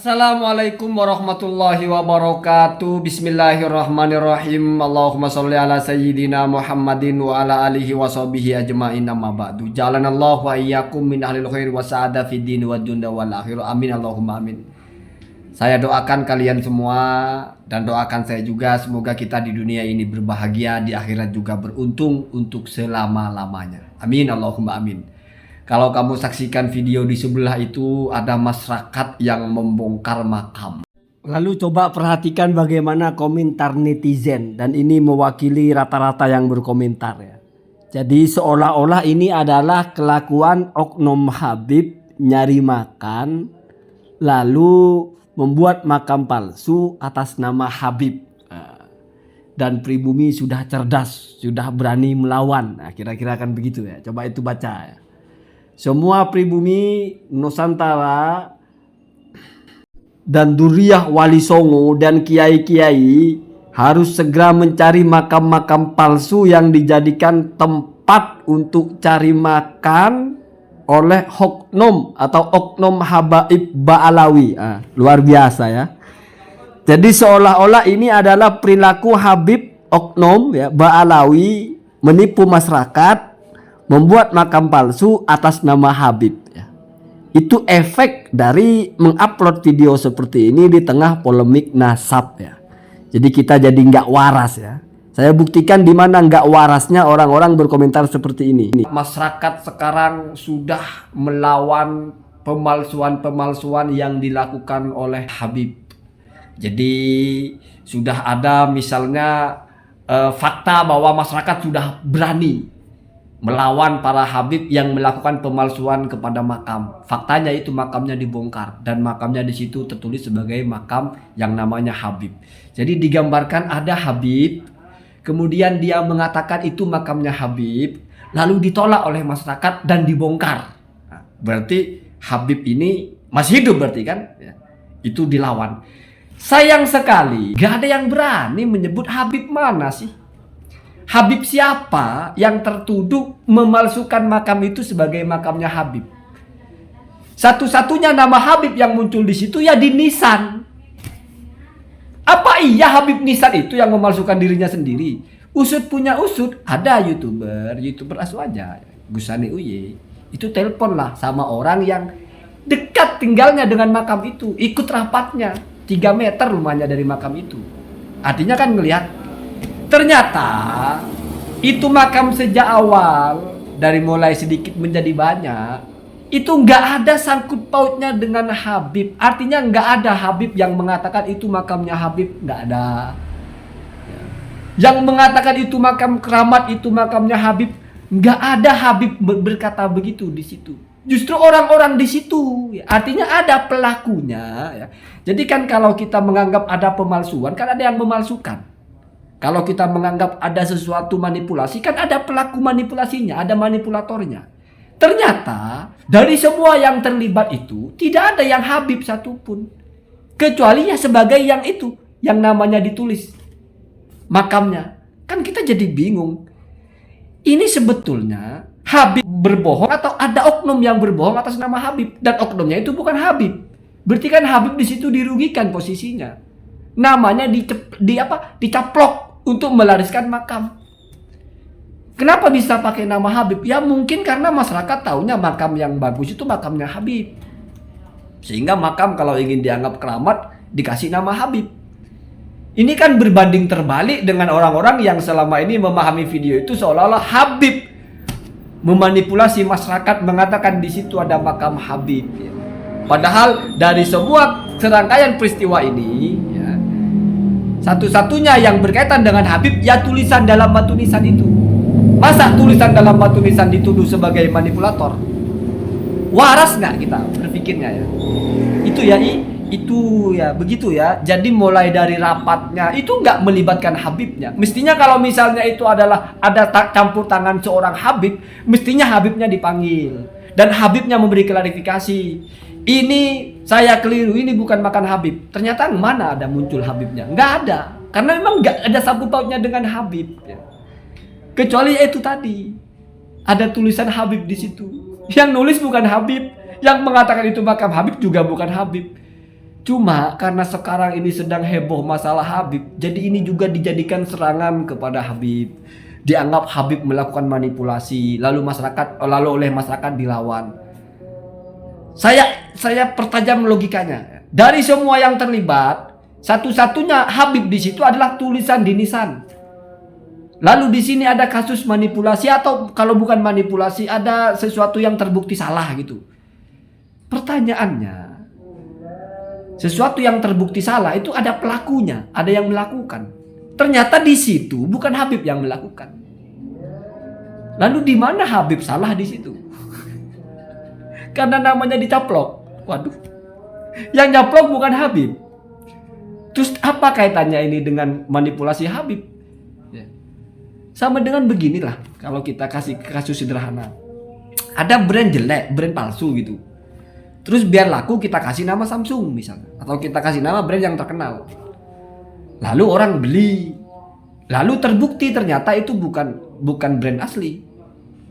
Assalamualaikum warahmatullahi wabarakatuh. Bismillahirrahmanirrahim. Allahumma sholli ala sayyidina Muhammadin wa ala alihi wa sahbihi ajma'in, amma ba'du. Jalanallahu wa iyyakum min ahlil khair wa sa'ada fid din wa dunya wal akhirah. Amin Allahumma amin. Saya doakan kalian semua dan doakan saya juga, semoga kita di dunia ini berbahagia, di akhirat juga beruntung untuk selama-lamanya. Amin Allahumma amin. Kalau kamu saksikan video di sebelah itu, ada masyarakat yang membongkar makam. Lalu coba perhatikan bagaimana komentar netizen, dan ini mewakili rata-rata yang berkomentar ya. Jadi seolah-olah ini adalah kelakuan oknum Habib nyari makan lalu membuat makam palsu atas nama Habib. Dan pribumi sudah cerdas, sudah berani melawan. Nah, kira-kira kan begitu ya. Coba itu baca ya. Semua pribumi Nusantara dan Duriyah Wali Songo dan kiai-kiai harus segera mencari makam-makam palsu yang dijadikan tempat untuk cari makan oleh oknum atau oknum habaib Ba'alawi. Luar biasa ya. Jadi seolah-olah ini adalah perilaku Habib oknum ya, Ba'alawi menipu masyarakat, membuat makam palsu atas nama Habib ya. Itu efek dari mengupload video seperti ini di tengah polemik nasab ya. Jadi kita jadi nggak waras ya. Saya buktikan di mana nggak warasnya orang-orang berkomentar seperti ini. Masyarakat sekarang sudah melawan pemalsuan-pemalsuan yang dilakukan oleh Habib. Jadi sudah ada misalnya fakta bahwa masyarakat sudah berani melawan para Habib yang melakukan pemalsuan kepada makam. Faktanya itu makamnya dibongkar dan makamnya di situ tertulis sebagai makam yang namanya Habib. Jadi digambarkan ada Habib, kemudian dia mengatakan itu makamnya Habib, lalu ditolak oleh masyarakat dan dibongkar. Nah, berarti Habib ini masih hidup berarti kan? Ya, itu dilawan. Sayang sekali, gak ada yang berani menyebut Habib mana sih? Habib siapa yang tertuduh memalsukan makam itu sebagai makamnya Habib? Satu-satunya nama Habib yang muncul di situ ya di Nisan. Apa iya Habib Nisan itu yang memalsukan dirinya sendiri? Usut punya usut, ada youtuber asu aja, Gusani Uye, itu telepon lah sama orang yang dekat tinggalnya dengan makam itu, ikut rapatnya 3 meter rumahnya dari makam itu. Artinya kan ngelihat, ternyata itu makam sejak awal dari mulai sedikit menjadi banyak itu nggak ada sangkut pautnya dengan Habib. Artinya nggak ada Habib yang mengatakan itu makamnya Habib, nggak ada. Yang mengatakan itu makam keramat, itu makamnya Habib, nggak ada Habib berkata begitu di situ. Justru orang-orang di situ. Artinya ada pelakunya. Ya. Jadi kan kalau kita menganggap ada pemalsuan, kan ada yang memalsukan. Kalau kita menganggap ada sesuatu manipulasi, kan ada pelaku manipulasinya, ada manipulatornya. Ternyata dari semua yang terlibat itu tidak ada yang Habib satupun, kecuali ya sebagai yang itu, yang namanya ditulis makamnya. Kan kita jadi bingung. Ini sebetulnya Habib berbohong atau ada oknum yang berbohong atas nama Habib, dan oknumnya itu bukan Habib. Berarti kan Habib di situ dirugikan posisinya. Namanya dicaplok untuk melariskan makam. Kenapa bisa pakai nama Habib? Ya mungkin karena masyarakat taunya makam yang bagus itu makamnya Habib. Sehingga makam kalau ingin dianggap keramat dikasih nama Habib. Ini kan berbanding terbalik dengan orang-orang yang selama ini memahami video itu seolah-olah Habib memanipulasi masyarakat, mengatakan di situ ada makam Habib. Padahal dari semua serangkaian peristiwa ini, satu-satunya yang berkaitan dengan Habib ya tulisan dalam batu nisan itu. Masa tulisan dalam batu nisan dituduh sebagai manipulator? Waras nggak kita berpikirnya ya? Itu ya begitu ya. Jadi mulai dari rapatnya itu nggak melibatkan Habibnya. Mestinya kalau misalnya itu adalah ada campur tangan seorang Habib, mestinya Habibnya dipanggil dan Habibnya memberi klarifikasi. Ini saya keliru, ini bukan makan Habib. Ternyata mana ada muncul Habibnya? Nggak ada. Karena memang nggak ada sangkut pautnya dengan Habib. Kecuali itu tadi. Ada tulisan Habib di situ. Yang nulis bukan Habib. Yang mengatakan itu makam Habib juga bukan Habib. Cuma karena sekarang ini sedang heboh masalah Habib, jadi ini juga dijadikan serangan kepada Habib. Dianggap Habib melakukan manipulasi, lalu oleh masyarakat dilawan. Saya pertajam logikanya. Dari semua yang terlibat, satu-satunya Habib di situ adalah tulisan Dinisan. Lalu di sini ada kasus manipulasi, atau kalau bukan manipulasi ada sesuatu yang terbukti salah gitu. Pertanyaannya, sesuatu yang terbukti salah itu ada pelakunya, ada yang melakukan. Ternyata di situ bukan Habib yang melakukan. Lalu di mana Habib salah di situ? Karena namanya dicaplok. Waduh. Yang nyaplok bukan Habib. Terus apa kaitannya ini dengan manipulasi Habib? Ya. Sama dengan beginilah kalau kita kasih kasus sederhana. Ada brand jelek, brand palsu gitu. Terus biar laku kita kasih nama Samsung misalnya, atau kita kasih nama brand yang terkenal. Lalu orang beli. Lalu terbukti ternyata itu bukan brand asli.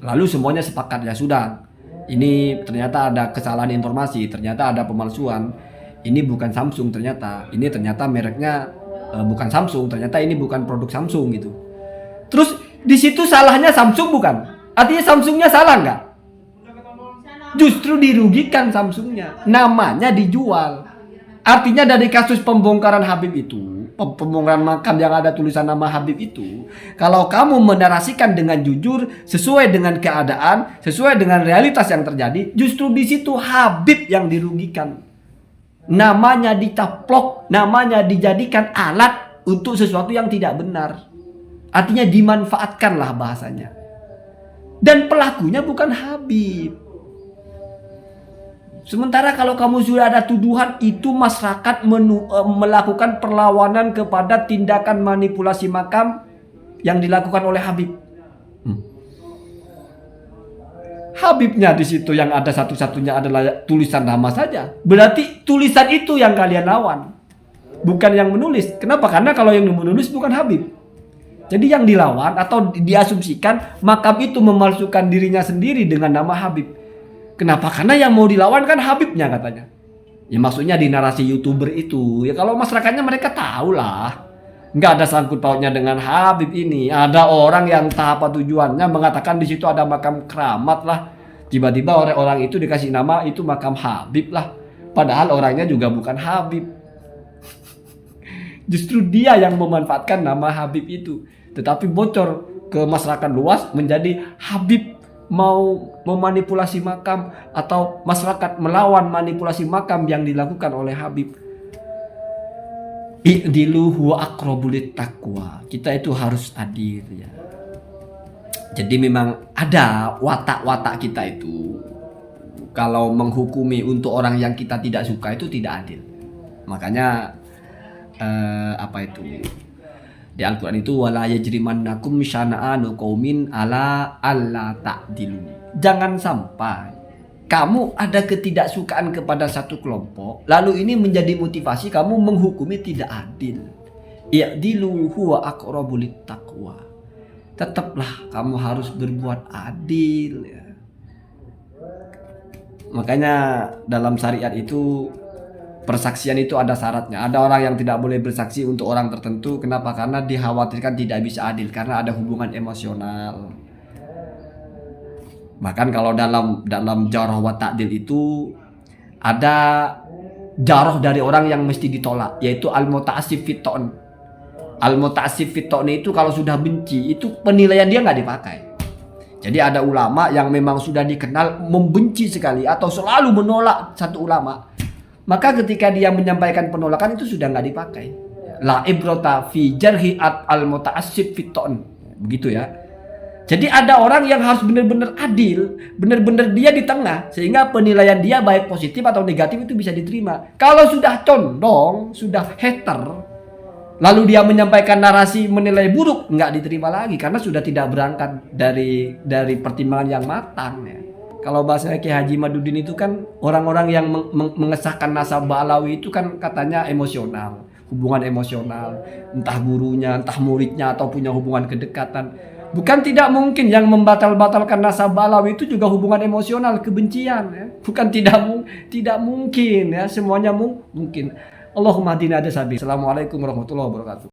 Lalu semuanya sepakat, ya sudah. Ini ternyata ada kesalahan informasi, ternyata ada pemalsuan. Ini bukan Samsung ternyata. Ini ternyata mereknya bukan Samsung, ternyata ini bukan produk Samsung gitu. Terus di situ salahnya Samsung bukan? Artinya Samsungnya salah nggak? Justru dirugikan Samsungnya, namanya dijual. Artinya dari kasus pembongkaran Habib itu, pembongkaran makam yang ada tulisan nama Habib itu, kalau kamu menarasikan dengan jujur, sesuai dengan keadaan, sesuai dengan realitas yang terjadi, justru di situ Habib yang dirugikan. Namanya dicaplok, namanya dijadikan alat untuk sesuatu yang tidak benar. Artinya dimanfaatkanlah bahasanya. Dan pelakunya bukan Habib. Sementara kalau kamu sudah ada tuduhan, itu masyarakat melakukan perlawanan kepada tindakan manipulasi makam yang dilakukan oleh Habib. Habibnya di situ yang ada satu-satunya adalah tulisan nama saja. Berarti tulisan itu yang kalian lawan, bukan yang menulis. Kenapa? Karena kalau yang menulis bukan Habib. Jadi yang dilawan atau diasumsikan makam itu memalsukan dirinya sendiri dengan nama Habib. Kenapa? Karena yang mau dilawan kan Habibnya katanya. Ya maksudnya di narasi YouTuber itu. Ya kalau masyarakatnya mereka tahu lah. Nggak ada sangkut pautnya dengan Habib ini. Ada orang yang entah apa tujuannya mengatakan di situ ada makam keramat lah. Tiba-tiba orang itu dikasih nama itu makam Habib lah. Padahal orangnya juga bukan Habib. Justru dia yang memanfaatkan nama Habib itu. Tetapi bocor ke masyarakat luas menjadi Habib mau memanipulasi makam, atau masyarakat melawan manipulasi makam yang dilakukan oleh Habib. I'dilu huwa aqrabulit taqwa. Kita itu harus adil ya. Jadi memang ada watak-watak kita itu kalau menghukumi untuk orang yang kita tidak suka itu tidak adil. Makanya di Al-Quran itu wala yajrimannakum syana'anu qaumin ala alla ta'dilu. Jangan sampai kamu ada ketidaksukaan kepada satu kelompok, lalu ini menjadi motivasi kamu menghukumi tidak adil. I'dilu huwa aqrabu littaqwa. Tetaplah kamu harus berbuat adil ya. Makanya dalam syariat itu persaksian itu ada syaratnya. Ada orang yang tidak boleh bersaksi untuk orang tertentu. Kenapa? Karena dikhawatirkan tidak bisa adil, karena ada hubungan emosional. Bahkan kalau dalam jarh wa ta'dil itu ada jarh dari orang yang mesti ditolak, yaitu al-muta'assif fit-ta'n. Al-muta'assif fit-ta'n itu kalau sudah benci, itu penilaian dia nggak dipakai. Jadi ada ulama yang memang sudah dikenal membenci sekali atau selalu menolak satu ulama. Maka ketika dia menyampaikan penolakan itu sudah nggak dipakai. La ibrata fi jarhi al-muta'assib fit-ta'n. Begitu ya. Jadi ada orang yang harus benar-benar adil, benar-benar dia di tengah, sehingga penilaian dia baik positif atau negatif itu bisa diterima. Kalau sudah condong, sudah hater, lalu dia menyampaikan narasi menilai buruk, nggak diterima lagi karena sudah tidak berangkat dari pertimbangan yang matang ya. Kalau bahasa Kiai Haji Madudin itu kan orang-orang yang mengesahkan nasabah alawi itu kan katanya emosional, hubungan emosional, entah gurunya, entah muridnya atau punya hubungan kedekatan. Bukan tidak mungkin yang membatalkan nasabah alawi itu juga hubungan emosional, kebencian ya. Bukan tidak mungkin ya, semuanya mungkin. Allahumma hadina ada sabi. Assalamualaikum warahmatullahi wabarakatuh.